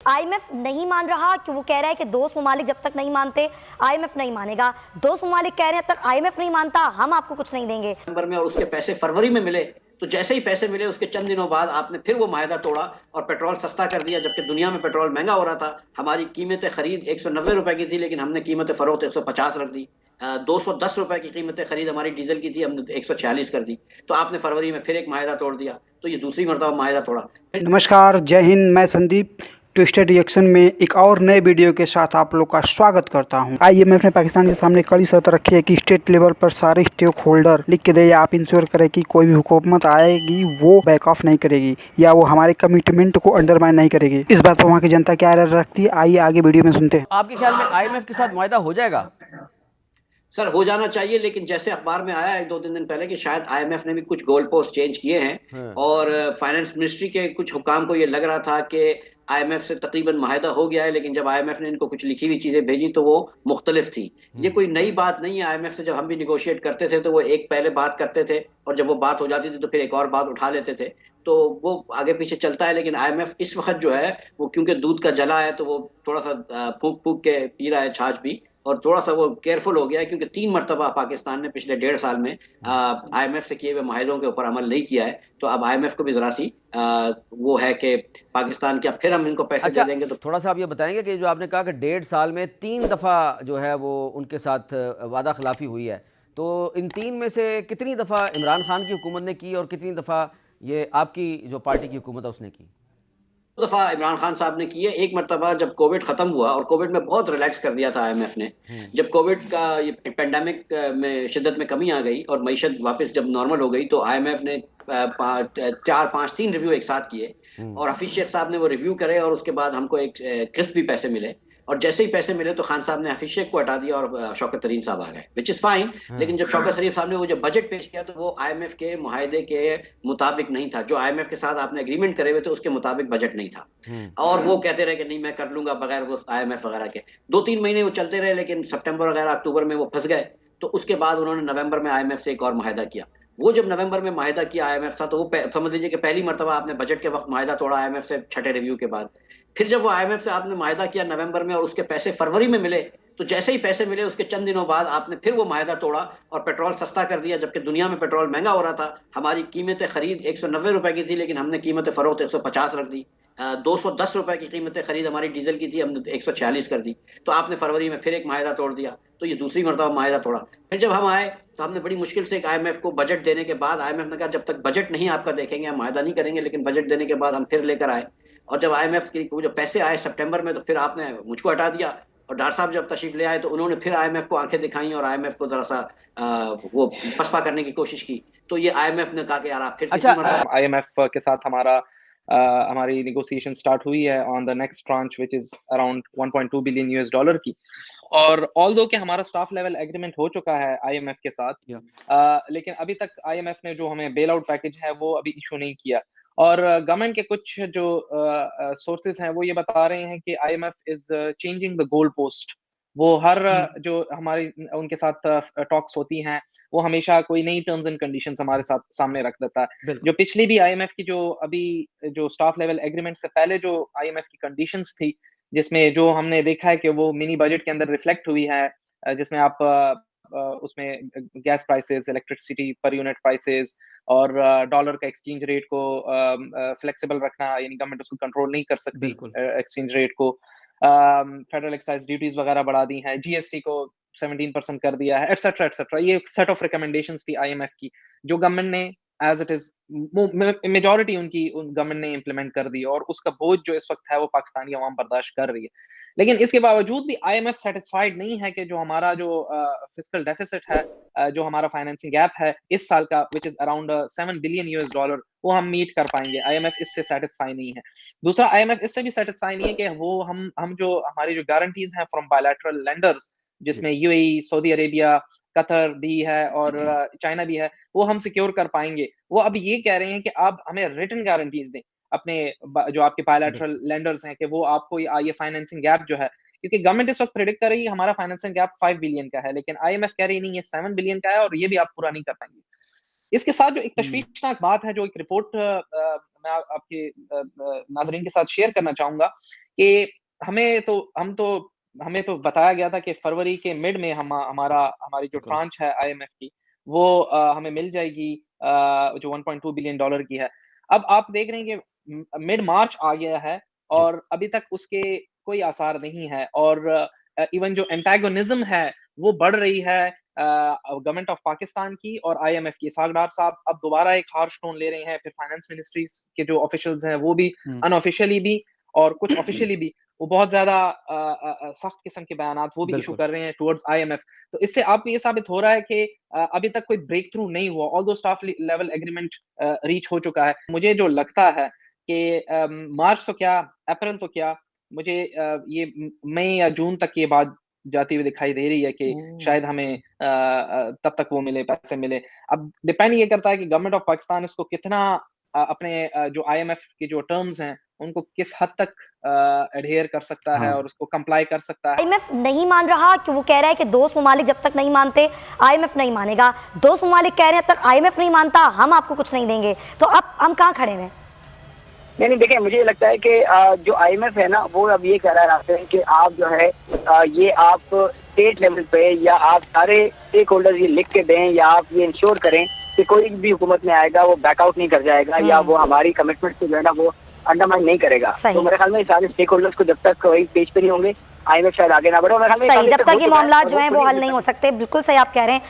IMF नहीं मान रहा कि वो कह रहा है कि दोस्त ममालिक जब तक नहीं मानते आईएमएफ नहीं मानेगा। दोस्त ममालिक कह रहे हैं तक आईएमएफ नहीं मानता हम आपको कुछ नहीं देंगे। नवंबर में और उसके पैसे फरवरी में मिले, तो जैसे ही पैसे मिले उसके चंद दिनों बाद आपने फिर वो मायदा तोड़ा और पेट्रोल सस्ता कर दिया, जबकि दुनिया में पेट्रोल महंगा हो रहा था। हमारी कीमत खरीद 190 रुपए की थी, लेकिन हमने कीमत फरोख्त 150 रख दी। 210 रुपए की कीमत खरीद हमारी डीजल की थी, हमने 146 कर दी। तो आपने फरवरी में फिर एक मायदा तोड़ दिया, तो ये दूसरी मरतबा मायदा तोड़ा। नमस्कार, जय हिंद। मैं संदीप ट्विस्टेड रिएक्शन में एक और नए वीडियो के साथ आप लोग का स्वागत करता हूं। आईएमएफ ने पाकिस्तान के सामने कड़ी शर्त रखी है कि स्टेट लेवल पर सारे स्टेक होल्डर लिख के दे, या आप इंश्योर करें कि कोई भी हुकूमत आएगी वो बैक ऑफ नहीं करेगी या वो हमारे कमिटमेंट को अंडरमाइन नहीं करेगी। इस बात पर वहाँ की जनता क्या राय रखती है, आइए आगे वीडियो में सुनते हैं। आपके ख्याल में आईएमएफ के साथ मुआहदा हो जाएगा? सर हो जाना चाहिए, लेकिन जैसे अखबार में आया है 2-3 दिन पहले कि शायद आईएमएफ ने भी कुछ गोल पोस्ट चेंज किए हैं और फाइनेंस मिनिस्ट्री के कुछ हुकाम को ये लग रहा था कि आईएमएफ से तकरीबन माहिदा हो गया है, लेकिन जब आईएमएफ ने इनको कुछ लिखी हुई चीजें भेजी तो वो मुख्तलिफ थी। ये कोई नई बात नहीं है। आईएमएफ से जब हम भी निगोशिएट करते थे तो वो एक पहले बात करते थे और जब वो बात हो जाती थी तो फिर एक और बात उठा लेते थे, तो वो आगे पीछे चलता है। लेकिन आईएमएफ इस वक्त जो है वो क्योंकि दूध का जला है तो वो थोड़ा सा फूक फूक के पी रहा है छाछ भी, और थोड़ा सा वो केयरफुल हो गया है, क्योंकि 3 मरतबा पाकिस्तान ने पिछले 1.5 साल में आईएमएफ से किए हुए माहिदों के ऊपर अमल नहीं किया है। तो अब आईएमएफ को भी जरा सी वो है कि पाकिस्तान क्या फिर हम इनको पैसे दे देंगे। तो थोड़ा सा आप ये बताएंगे कि जो आपने कहा कि 1.5 साल में 3 दफ़ा जो है वो उनके साथ वादा खिलाफी हुई है, तो इन 3 में से कितनी दफ़ा इमरान खान की हुकूमत ने की और कितनी दफ़ा ये आपकी जो पार्टी की हुकूमत है उसने की? 2 दफा इमरान खान साहब ने की है। एक मरतबा जब कोविड खत्म हुआ, और कोविड में बहुत रिलैक्स कर दिया था आईएमएफ ने। जब कोविड का ये पेंडेमिक में शिद्दत में कमी आ गई और मईशत वापस जब नॉर्मल हो गई, तो आईएमएफ ने 3 रिव्यू एक साथ किए और हफीज शेख साहब ने वो रिव्यू करे और उसके बाद हमको एक किस्त भी पैसे मिले। और जैसे ही पैसे मिले तो खान साहब ने हफीज शेख को हटा दिया और शौकत तरीन साहब आ गए, विच इज फाइन। लेकिन जब शौकत शरीफ साहब ने वो जब बजट पेश किया तो वो आईएमएफ के मुआहदे के मुताबिक नहीं था। जो आईएमएफ के साथ आपने एग्रीमेंट करे हुए थे उसके मुताबिक बजट नहीं था। और वो कहते रहे कि नहीं मैं कर लूंगा बगैर वो आईएमएफ वगैरह के। 2-3 महीने वो चलते रहे, लेकिन सितंबर वगैरह अक्टूबर में वो फंस गए। तो उसके बाद उन्होंने नवंबर में आईएमएफ से एक और मुआहदा किया। वो जब नवंबर में मुआहदा किया आईएमएफ था, तो वो समझ लीजिए कि पहली मरतबा आपने बजट के वक्त मुआहदा तोड़ा आईएमएफ से, छठे रिव्यू के बाद। फिर जब वो आईएमएफ से आपने मुआहदा किया नवंबर में और उसके पैसे फरवरी में मिले, तो जैसे ही पैसे मिले उसके चंद दिनों बाद आपने फिर वो मुआहदा तोड़ा और पेट्रोल सस्ता कर दिया, जबकि दुनिया में पेट्रोल महंगा हो रहा था। हमारी कीमत खरीद 190 रुपए की थी, लेकिन हमने कीमत फरोख्त 150 रख दी। 210 रुपए की कीमत खरीद हमारी डीजल की थी, हमने 146 कर दी। तो आपने फरवरी में फिर एक मायदा तोड़ दिया, तो ये दूसरी मरतबा मायदा तोड़ा। फिर जब हम आए तो हमने बड़ी मुश्किल से एक आईएमएफ को बजट देने के बाद, आईएमएफ ने कहा जब तक बजट नहीं आपका देखेंगे हम मायदा नहीं करेंगे, लेकिन बजट देने के बाद हम फिर लेकर आए। और जब आईएमएफ की जो पैसे आए सितंबर में, तो फिर आपने मुझको हटा दिया। और डॉक्टर साहब जब तशरीफ ले आए तो उन्होंने फिर आईएमएफ को आंखें दिखाई और आईएमएफ को जरा सा वो पसपा करने की कोशिश की। तो ये आईएमएफ ने कहा कि यार आप फिर आईएमएफ के साथ हमारी नेगोशिएशन स्टार्ट हुई है on the next tranche which is around 1.2 billion US dollar की। और ऑल्दो कि हमारा स्टाफ लेवल एग्रीमेंट हो चुका है आईएमएफ के साथ, लेकिन अभी तक आईएमएफ ने जो हमें बेल आउट पैकेज है वो अभी इशू नहीं किया। और गवर्नमेंट के कुछ जो सोर्सेज हैं वो ये बता रहे हैं कि IMF is changing the goal post. वो हर जो हमारी उनके साथ टॉक्स होती हैं वो हमेशा कोई नई टर्म्स एंड कंडीशंस हमारे साथ सामने रख देता है। जो पिछली भी आईएमएफ की जो अभी जो स्टाफ लेवल एग्रीमेंट से पहले जो आईएमएफ की कंडीशंस थी, जिसमें जो हमने देखा है कि वो मिनी बजट के अंदर रिफ्लेक्ट हुई है, जिसमें आप उसमें gas prices, electricity per unit prices और डॉलर का एक्सचेंज रेट को फ्लेक्सिबल रखना, यानी गवर्नमेंट उसको कंट्रोल नहीं कर सकती एक्सचेंज रेट को। फेडरल एक्साइज ड्यूटीज वगैरह बढ़ा दी हैं, जीएसटी को 17% कर दिया है, एटसेट्रा एटसेट्रा। ये सेट ऑफ रिकमेंडेशंस थी आईएमएफ की, जो गवर्नमेंट ने एज इट इज मेजॉरिटी उनकी गवर्नमेंट ने इम्प्लीमेंट कर दी, और उसका बोझ जो इस वक्त है वो पाकिस्तानी अवाम बर्दाश्त कर रही है। लेकिन इसके बावजूद भी आईएमएफ सेटिस्फाइड नहीं है कि जो हमारा जो फिस्कल डेफिसिट है, जो हमारा फाइनेंसिंग गैप है इस साल का, which is around 7 billion US dollar, वो हम मीट कर पाएंगे। आईएमएफ इससे सेटिस्फाई नहीं है। दूसरा, आईएमएफ इससे भी सेटिस्फाई नहीं है कि वो हम जो हमारी जो गारंटीज हैं फ्रॉम बायलैटरल लेंडर्स, जिसमें यूएई, सऊदी अरेबिया, कतर भी है और चाइना भी है, वो हम सिक्योर कर पाएंगे। वो अब ये कह रहे हैं कि आप हमें रिटन गारंटीज दें अपने जो आपके बायलैटरल लेंडर्स हैं, कि वो आपको ये फाइनेंसिंग गैप जो है, क्योंकि गवर्नमेंट इस वक्त प्रेडिक्ट कर रही है हमारा फाइनेंसिंग गैप 5 बिलियन का है, लेकिन आईएमएफ कह रही नहीं, ये 7 बिलियन का है और ये भी आप पूरा नहीं कर पाएंगे। इसके साथ जो एक तशवीशनाक बात है, जो एक रिपोर्ट मैं आपके नाज़रीन के साथ शेयर करना चाहूँगा कि हमें तो बताया गया था कि फरवरी के मिड में हमारी जो ट्रांच है आईएमएफ की, वो हमें मिल जाएगी, जो 1.2 बिलियन डॉलर की है। अब आप देख रहे हैं कि मिड मार्च आ गया है और अभी तक उसके कोई आसार नहीं है, और इवन जो एंटागोनिज्म है वो बढ़ रही है गवर्नमेंट ऑफ पाकिस्तान की और आईएमएफ की। इसाक डार साहब अब दोबारा एक हार्श टोन ले रहे हैं, फिर फाइनेंस मिनिस्ट्रीज के जो ऑफिशियल्स हैं वो भी अनऑफिशियली भी और कुछ ऑफिशियली भी वो बहुत ज्यादा सख्त किस्म के बयानात वो भी इशू कर रहे हैं टुवर्ड्स आईएमएफ। तो इससे आपको ये साबित हो रहा है कि अभी तक कोई ब्रेक थ्रू नहीं हुआ, although staff level agreement reach हो चुका है। मुझे जो लगता है कि मार्च तो क्या, अप्रैल तो क्या, मुझे ये मई या जून तक ये बात जाती हुई दिखाई दे रही है कि शायद हमें तब तक वो मिले, पैसे मिले। अब डिपेंड ये करता है कि गवर्नमेंट ऑफ पाकिस्तान इसको कितना अपने जो आईएमएफ के जो टर्म्स हैं उनको किस हद तक एडहेयर कर सकता है और उसको कंप्लाई कर सकता है। आईएमएफ नहीं मान रहा कि वो कह रहा है कि दोस्त ममालिक जब तक नहीं मानते आईएमएफ नहीं मानेगा। दोस्त ममालिक कह रहे हैं तक आईएमएफ नहीं मानता हम आपको कुछ नहीं देंगे। तो अब हम कहाँ खड़े हैं? नहीं, देखिए मुझे लगता है कि जो आईएमएफ है ना वो अब ये कह रहा है कि आप जो है ये आप स्टेट लेवल पे या आप सारे स्टेक होल्डर्स ये लिख के दें या आप ये इंश्योर करें कि कोई भी हुकूमत में आएगा वो बैकआउट नहीं कर जाएगा या वो हमारी कमिटमेंट को जो है ना वो अंडरमाइन नहीं करेगा। तो मेरे ख्याल में सारे स्टेक होल्डर्स को जब तक वही पेज पे नहीं होंगे आईएमएफ शायद आगे ना बढ़े। मेरे ख्याल में सही, जब तक ये मामला जो है वो हल नहीं हो सकते। बिल्कुल सही आप कह रहे हैं।